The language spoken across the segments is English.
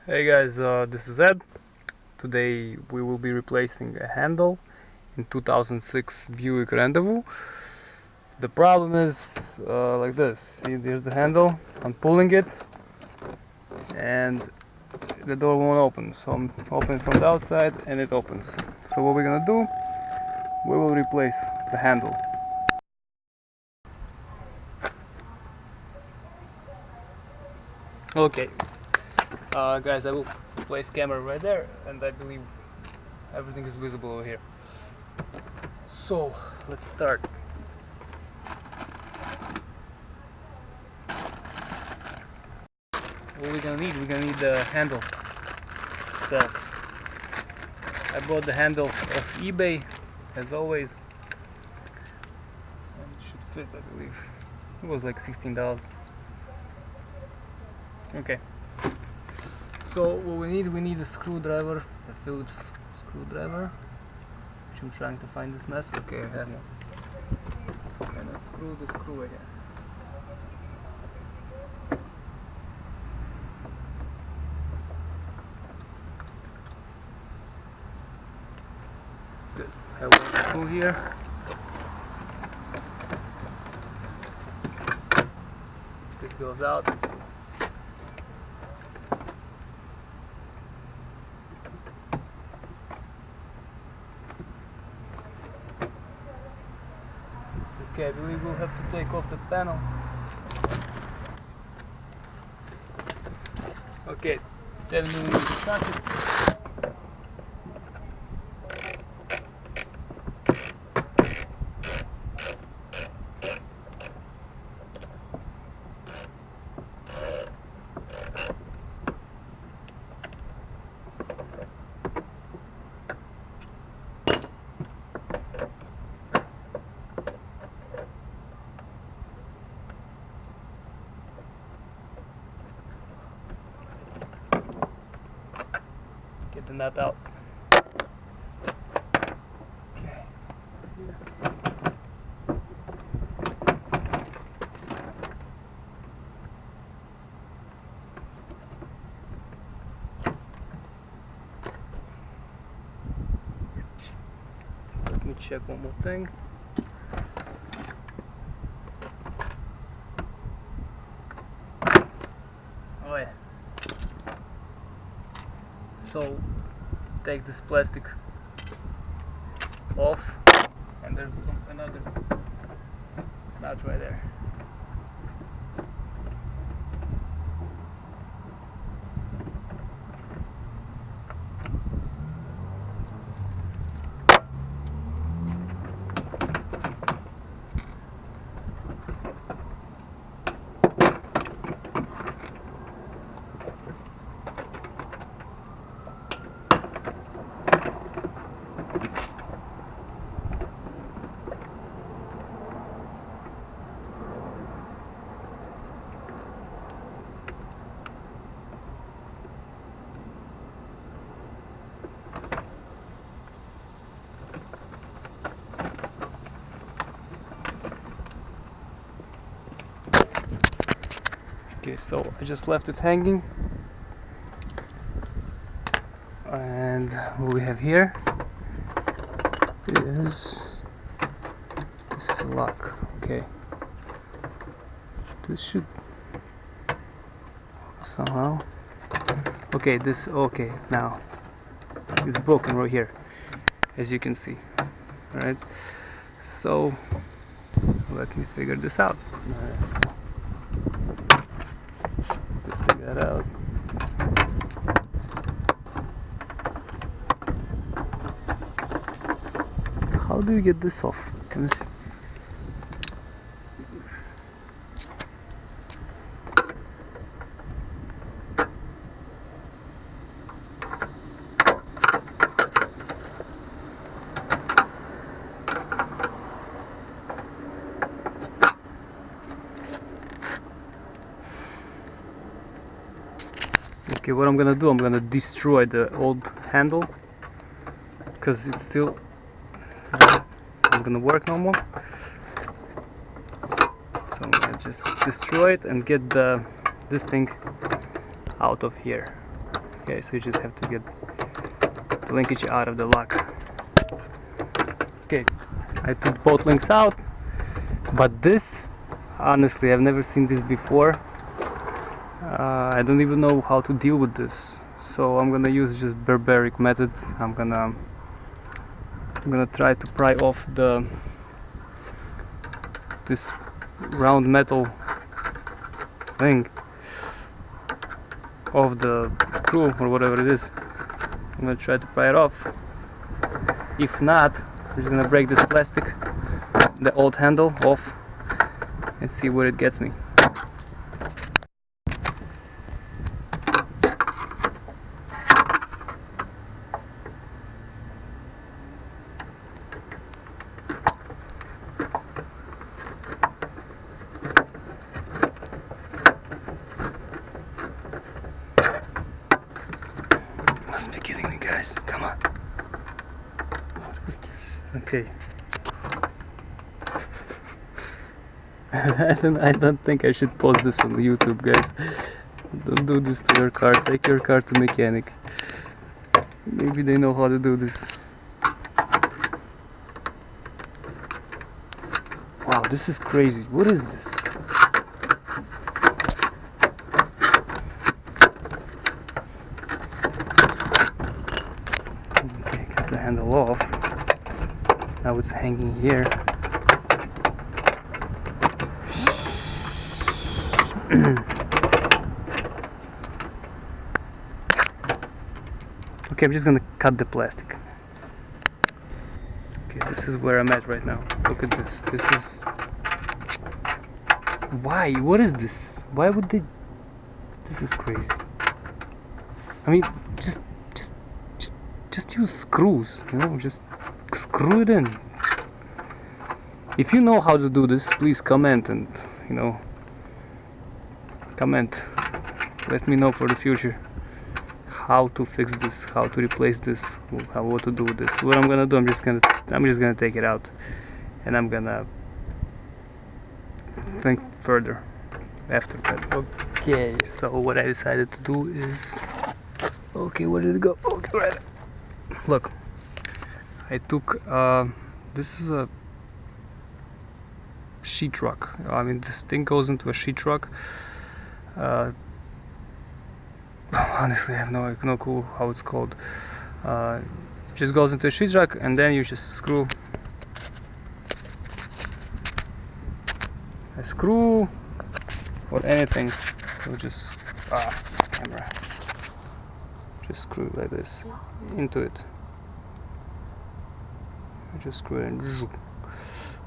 Hey guys, this is Ed. Today we will be replacing a handle in 2006 Buick Rendezvous. The problem is like this. See, there's the handle. I'm pulling it and the door won't open. So I'm opening from the outside and it opens. So what we're gonna do, we will replace the handle. Okay, guys, I will place camera right there, and I believe everything is visible over here. So let's start. What we're gonna need the handle itself. I bought the handle off eBay, as always, and it should fit, I believe. It was like $16. Okay. So what we need a screwdriver, a Phillips screwdriver, which I'm trying to find this mess. Okay, I have one. And I screw the screw again. Good. I have one screw here. This goes out. Okay, I believe we'll have to take off the panel. Okay, 10mm socket. Get the nut out. Okay. Let me check one more thing. Oh yeah. So take this plastic off, and there's another nut right there. Okay, so I just left it hanging, and what we have here is this is a lock. Okay, this should somehow. Okay, this okay now it's broken right here, as you can see. All right, so let me figure this out. Let's figure that out. How do you get this off? Can you see? Okay, what I'm gonna do, I'm gonna destroy the old handle because it's still not gonna work no more. So I'm gonna just destroy it and get this thing out of here. Okay, so you just have to get the linkage out of the lock. Okay, I took both links out, but this, honestly, I've never seen this before. I don't even know how to deal with this, so I'm gonna use just barbaric methods. I'm gonna try to pry off this round metal thing of the screw or whatever it is. I'm gonna try to pry it off. If not, I'm just gonna break this plastic, the old handle, off and see where it gets me. Must be kidding me, guys. Come on. What was this? Okay. I don't think I should post this on YouTube, guys. Don't do this to your car. Take your car to mechanic. Maybe they know how to do this. Wow, this is crazy. What is this? Okay, get the handle off. Now it's hanging here. Okay, I'm just gonna cut the plastic. Okay, this is where I'm at right now. Look at this. This is... Why? What is this? Why would they... This is crazy. I mean, just use screws, you know, just screw it in. If you know how to do this, please comment and, you know, comment. Let me know for the future how to fix this, how to replace this, what to do with this. What I'm gonna do, I'm just gonna take it out and I'm gonna think further after that. Okay, so what I decided to do is, okay, where did it go? Okay, right. Look, I took this is a sheetrock. I mean, this thing goes into a sheetrock. Honestly, I have no clue how it's called. Just goes into a sheetrock, and then you just screw a screw or anything. So just camera. Just screw it like this into it. Just screw it in, and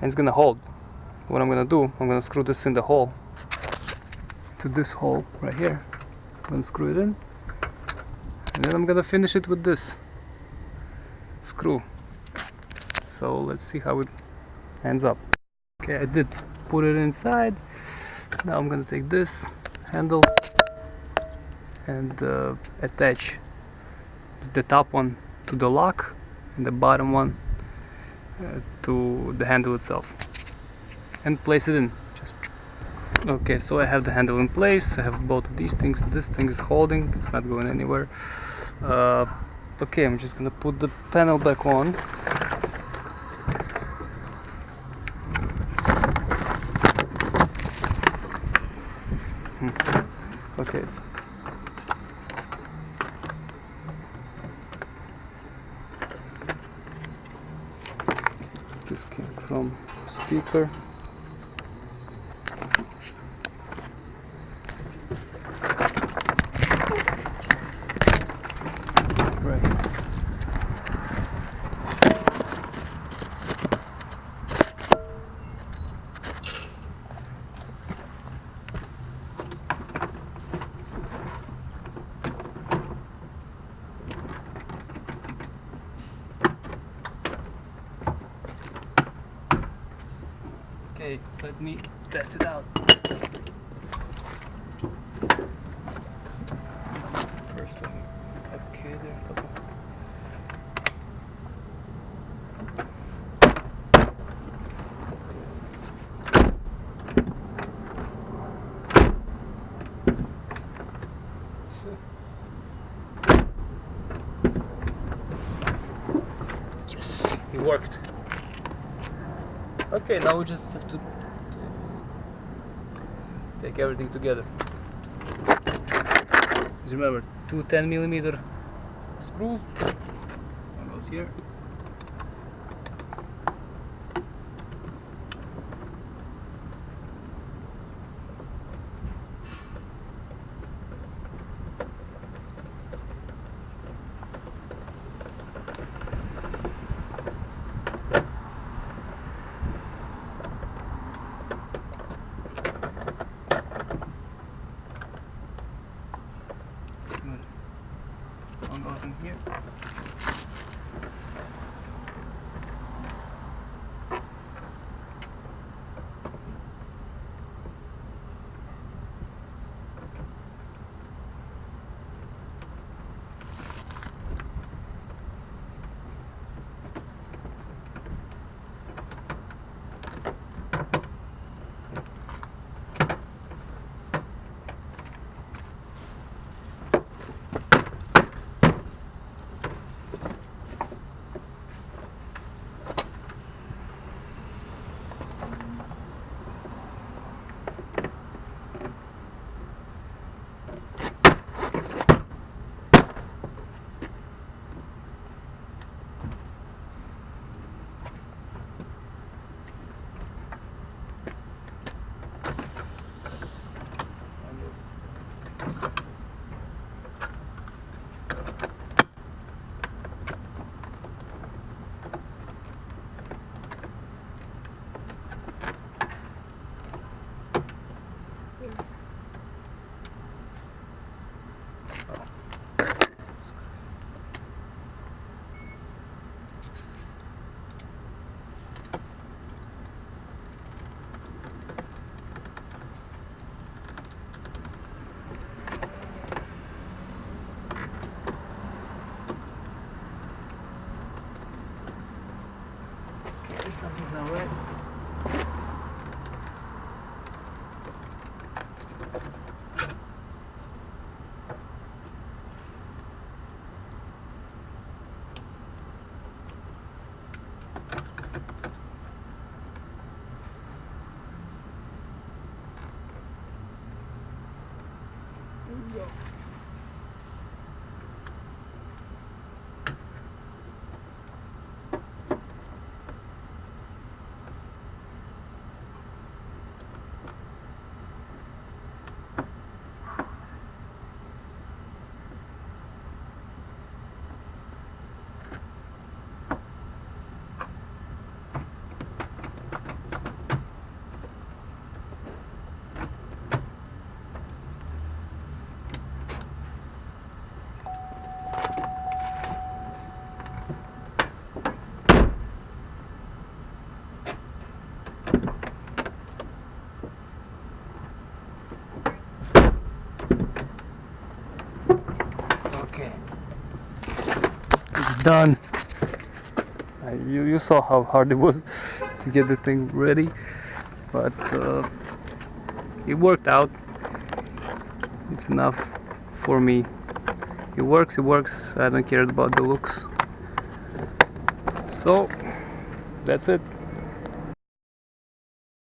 it's gonna hold. What I'm gonna do, I'm gonna screw this in the hole, to this hole right here. I'm gonna screw it in, and then I'm gonna finish it with this screw. So let's see how it ends up. Okay, I did put it inside. Now I'm gonna take this handle and attach the top one to the lock and the bottom one to the handle itself and place it in. Okay, so I have the handle in place. I have both of these things. This thing is holding, it's not going anywhere. Okay, I'm just gonna put the panel back on. Okay. This came from speaker. Okay, let me test it out. First one. Okay, there a couple. Yes, it worked. Okay, now we just have to take everything together. Just remember, two 10mm screws. One goes here. One goes in here. Something's not right. There we go. Okay, it's done. You saw how hard it was to get the thing ready, but it worked out. It's enough for me. It works, I don't care about the looks. So that's it.